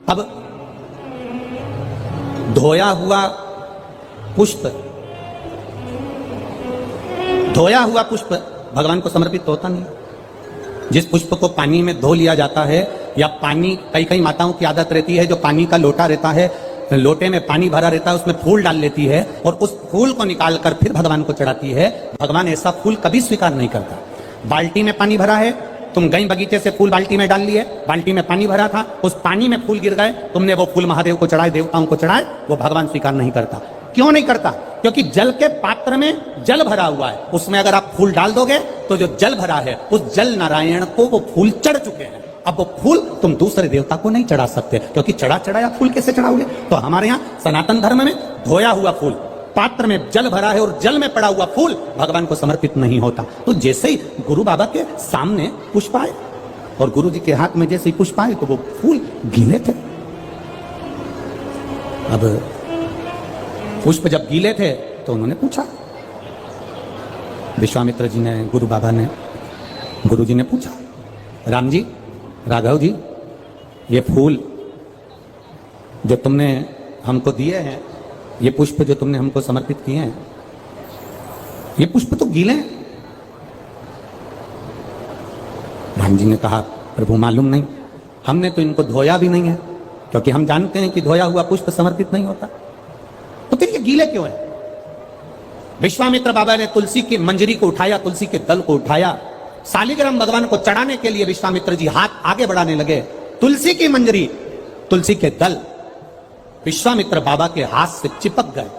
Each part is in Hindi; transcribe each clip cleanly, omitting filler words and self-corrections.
अब धोया हुआ पुष्प भगवान को समर्पित तो होता नहीं। जिस पुष्प को पानी में धो लिया जाता है, या पानी, कई माताओं की आदत रहती है जो पानी का लोटा रहता है, लोटे में पानी भरा रहता है, उसमें फूल डाल लेती है और उस फूल को निकालकर फिर भगवान को चढ़ाती है। भगवान ऐसा फूल कभी स्वीकार नहीं करता। बाल्टी में पानी भरा है, तुम गई बगीचे से फूल बाल्टी में डाल लिए, बाल्टी में पानी भरा था, उस पानी में फूल गिर गए, तुमने वो फूल महादेव को चढ़ाए, देवताओं को चढ़ाए, वो भगवान स्वीकार नहीं करता। क्यों नहीं करता? क्योंकि जल के पात्र में जल भरा हुआ है, उसमें अगर आप फूल डाल दोगे तो जो जल भरा है उस जल नारायण को वो फूल चढ़ चुके हैं। अब वो फूल तुम दूसरे देवता को नहीं चढ़ा सकते, क्योंकि चढ़ाया फूल कैसे चढ़ाओगे? तो हमारे यहाँ सनातन धर्म में धोया हुआ फूल, पात्र में जल भरा है और जल में पड़ा हुआ फूल भगवान को समर्पित नहीं होता। तो जैसे ही गुरु बाबा के सामने पुष्प आए और गुरु जी के हाथ में जैसे ही पुष्प आए तो वो फूल गीले थे। अब पुष्प जब गीले थे तो उन्होंने पूछा, विश्वामित्र जी ने, गुरु बाबा ने, गुरु जी ने पूछा, राम जी, राघव जी, ये फूल जो तुमने हमको दिए हैं, ये पुष्प जो तुमने हमको समर्पित किए हैं, ये पुष्प तो गीले हैं। राम जी ने कहा, प्रभु मालूम नहीं, हमने तो इनको धोया भी नहीं है, क्योंकि हम जानते हैं कि धोया हुआ पुष्प समर्पित नहीं होता, तो फिर ये गीले क्यों है? विश्वामित्र बाबा ने तुलसी की मंजरी को उठाया, तुलसी के दल को उठाया, शालिग्राम भगवान को चढ़ाने के लिए विश्वामित्र जी हाथ आगे बढ़ाने लगे। तुलसी की मंजरी, तुलसी के दल विश्वामित्र बाबा के हाथ से चिपक गए,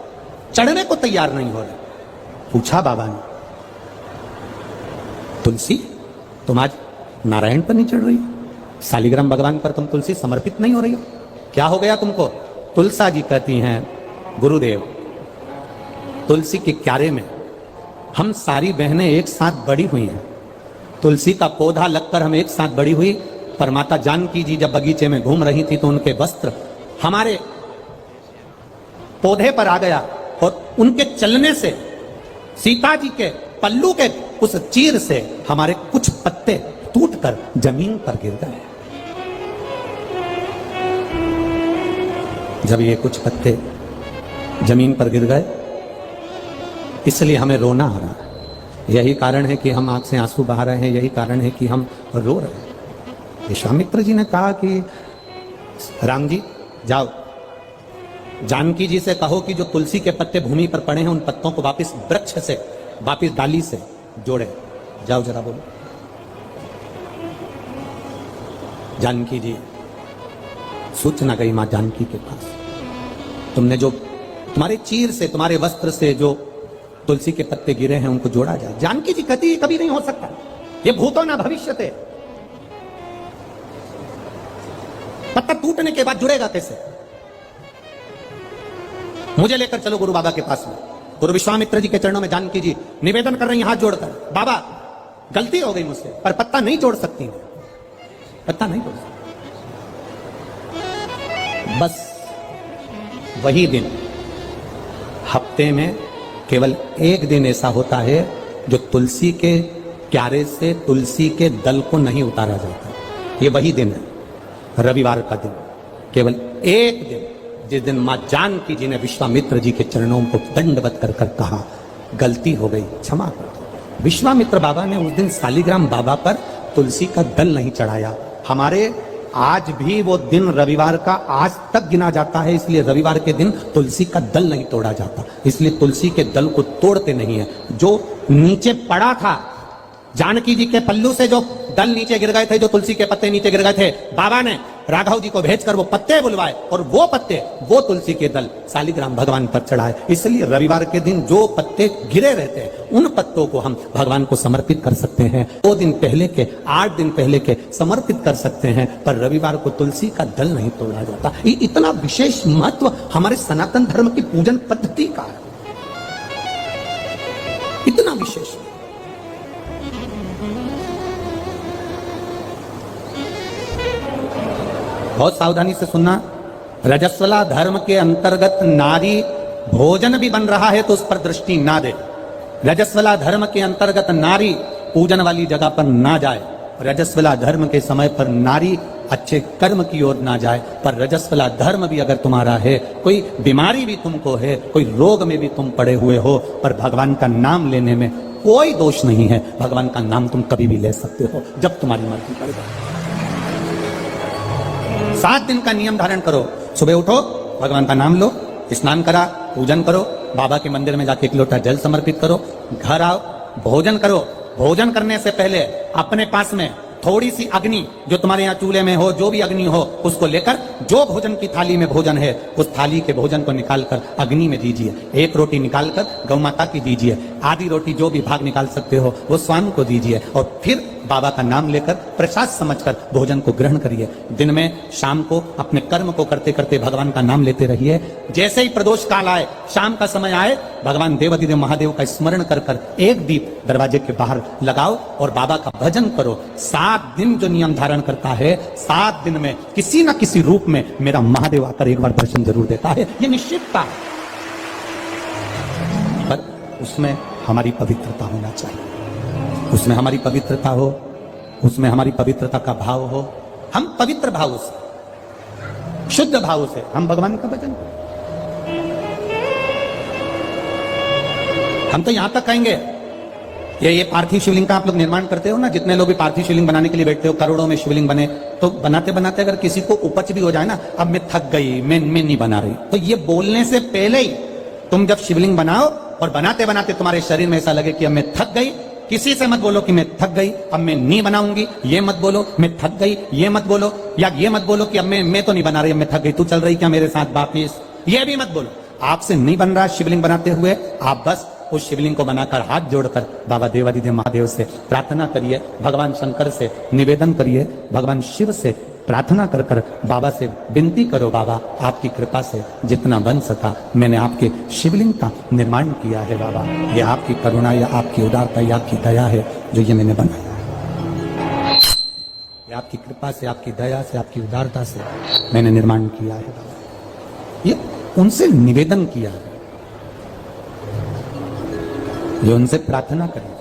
चढ़ने को तैयार नहीं हो रहे। पूछा बाबा ने, तुलसी तुम आज नारायण पर नहीं चढ़ रही, शालिग्राम भगवान पर तुम तुलसी समर्पित नहीं हो रही हो, क्या हो गया तुमको? तुलसा जी कहती हैं, गुरुदेव, तुलसी के क्यारे में हम सारी बहनें एक साथ बड़ी हुई हैं, तुलसी का पौधा लगकर हम एक साथ बड़ी हुई, पर माता जानकी जी जब बगीचे में घूम रही थी तो उनके वस्त्र हमारे पौधे पर आ गया और उनके चलने से, सीता जी के पल्लू के उस चीर से हमारे कुछ पत्ते टूटकर जमीन पर गिर गए। जब ये कुछ पत्ते जमीन पर गिर गए, इसलिए हमें रोना आ रहा है। यही कारण है कि हम आंख से आंसू बहा रहे हैं, यही कारण है कि हम रो रहे हैं। विश्वामित्र जी ने कहा कि राम जी जाओ, जानकी जी से कहो कि जो तुलसी के पत्ते भूमि पर पड़े हैं उन पत्तों को वापस वृक्ष से, वापस डाली से जोड़े। जाओ जरा बोलो। जानकी जी सूचना गई मां जानकी के पास, तुमने जो तुम्हारे चीर से, तुम्हारे वस्त्र से जो तुलसी के पत्ते गिरे हैं उनको जोड़ा जाए। जानकी जी कहती, कभी नहीं हो सकता, ये भूतो ना भविष्यते, पत्ता टूटने के बाद जुड़ेगा कैसे? मुझे लेकर चलो गुरु बाबा के पास में। गुरु विश्वामित्र जी के चरणों में जानकी जी निवेदन कर रही हैं हाथ जोड़कर, बाबा गलती हो गई मुझसे, पर पत्ता नहीं जोड़ सकती, पत्ता नहीं जोड़ सकती। बस वही दिन, हफ्ते में केवल एक दिन ऐसा होता है जो तुलसी के क्यारे से तुलसी के दल को नहीं उतारा जाता। ये वही दिन है, रविवार का दिन, केवल एक दिन, जिस दिन मां जानकी जी ने विश्वामित्र जी के चरणों को दंडवत कर कर कहा, गलती हो गई, क्षमा कर दो। विश्वामित्र बाबा ने उस दिन शालिग्राम बाबा पर तुलसी का दल नहीं चढ़ाया। हमारे आज भी वो दिन रविवार का आज तक गिना जाता है, इसलिए रविवार के दिन तुलसी का दल नहीं तोड़ा जाता, इसलिए तुलसी के दल को तोड़ते नहीं है। जो नीचे पड़ा था, जानकी जी के पल्लू से जो दल नीचे गिर गए थे, जो तुलसी के पत्ते नीचे गिर गए थे, बाबा ने राघव जी को भेजकर वो पत्ते बुलवाए और वो पत्ते, वो तुलसी के दल शालिग्राम भगवान पर चढ़ाए। इसलिए रविवार के दिन जो पत्ते गिरे रहते हैं उन पत्तों को हम भगवान को समर्पित कर सकते हैं। 2 दिन पहले के, 8 दिन पहले के समर्पित कर सकते हैं, पर रविवार को तुलसी का दल नहीं तोड़ा जाता। ये इतना विशेष महत्व हमारे सनातन धर्म की पूजन पद्धति का है, इतना विशेष। बहुत सावधानी से सुनना, रजस्वला धर्म के अंतर्गत नारी भोजन भी बन रहा है तो उस पर दृष्टि ना दे। रजस्वला धर्म के अंतर्गत नारी पूजन वाली जगह पर ना जाए। रजस्वला धर्म के समय पर नारी अच्छे कर्म की ओर ना जाए। पर रजस्वला धर्म भी अगर तुम्हारा है, कोई बीमारी भी तुमको है, कोई रोग में भी तुम पड़े हुए हो, पर भगवान का नाम लेने में कोई दोष नहीं है। भगवान का नाम तुम कभी भी ले सकते हो जब तुम्हारी मर्जी पड़ जाए। 7 दिन का नियम धारण करो। सुबह उठो, भगवान का नाम लो, स्नान करा, पूजन करो, बाबा के मंदिर में जाके 1 लोटा जल समर्पित करो, घर आओ, भोजन करो। भोजन करने से पहले अपने पास में थोड़ी सी अग्नि, जो तुम्हारे यहाँ चूल्हे में हो, जो भी अग्नि हो, उसको लेकर जो भोजन की थाली में भोजन है, उस थाली के भोजन को निकालकर अग्नि में दीजिए। 1 रोटी निकालकर गौ माता की दीजिए, आधी रोटी जो भी भाग निकाल सकते हो वो स्वामी को दीजिए, और फिर बाबा का नाम लेकर प्रसाद समझकर भोजन को ग्रहण करिए। दिन में, शाम को अपने कर्म को करते करते भगवान का नाम लेते रहिए। जैसे ही प्रदोष काल आए, शाम का समय आए, भगवान देवाधिदेव महादेव का स्मरण कर कर 1 दीप दरवाजे के बाहर लगाओ और बाबा का भजन करो। 7 दिन जो नियम धारण करता है, 7 दिन में किसी न किसी रूप में मेरा महादेव आकर एक बार दर्शन जरूर देता है, ये निश्चितता है। पर उसमें हमारी पवित्रता होना चाहिए, उसमें हमारी पवित्रता हो, उसमें हमारी पवित्रता का भाव हो। हम पवित्र भाव से, शुद्ध भाव से हम भगवान का भजन। हम तो यहां तक कहेंगे, ये पार्थिव शिवलिंग का आप लोग निर्माण करते हो ना, जितने लोग भी पार्थिव शिवलिंग बनाने के लिए बैठते हो, करोड़ों में शिवलिंग बने, तो बनाते बनाते अगर किसी को उपच भी हो जाए ना, अब मैं थक गई, मैं नहीं बना रही, तो ये बोलने से पहले ही तुम जब शिवलिंग बनाओ और बनाते बनाते तुम्हारे शरीर में ऐसा लगे कि अब मैं थक गई, किसी से मत बोलो कि मैं थक गई, अब मैं नहीं बनाऊंगी, ये मत बोलो। मैं थक गई, ये मत बोलो, या ये मत बोलो कि अब मैं तो नहीं बना रही, अब मैं थक गई, तू चल रही क्या मेरे साथ वापिस, ये भी मत बोलो। आपसे नहीं बन रहा शिवलिंग बनाते हुए, आप बस उस शिवलिंग को बनाकर हाथ जोड़कर बाबा देवाधिदेव महादेव से प्रार्थना करिए, भगवान शंकर से निवेदन करिए, भगवान शिव से प्रार्थना कर कर बाबा से विनती करो, बाबा आपकी कृपा से जितना बन सका मैंने आपके शिवलिंग का निर्माण किया है। बाबा ये आपकी करुणा या आपकी उदारता या आपकी दया है जो ये मैंने बनाया है, ये आपकी कृपा से, आपकी दया से, आपकी उदारता से मैंने निर्माण किया है। बाबा ये उनसे निवेदन किया है, जो उनसे प्रार्थना करें।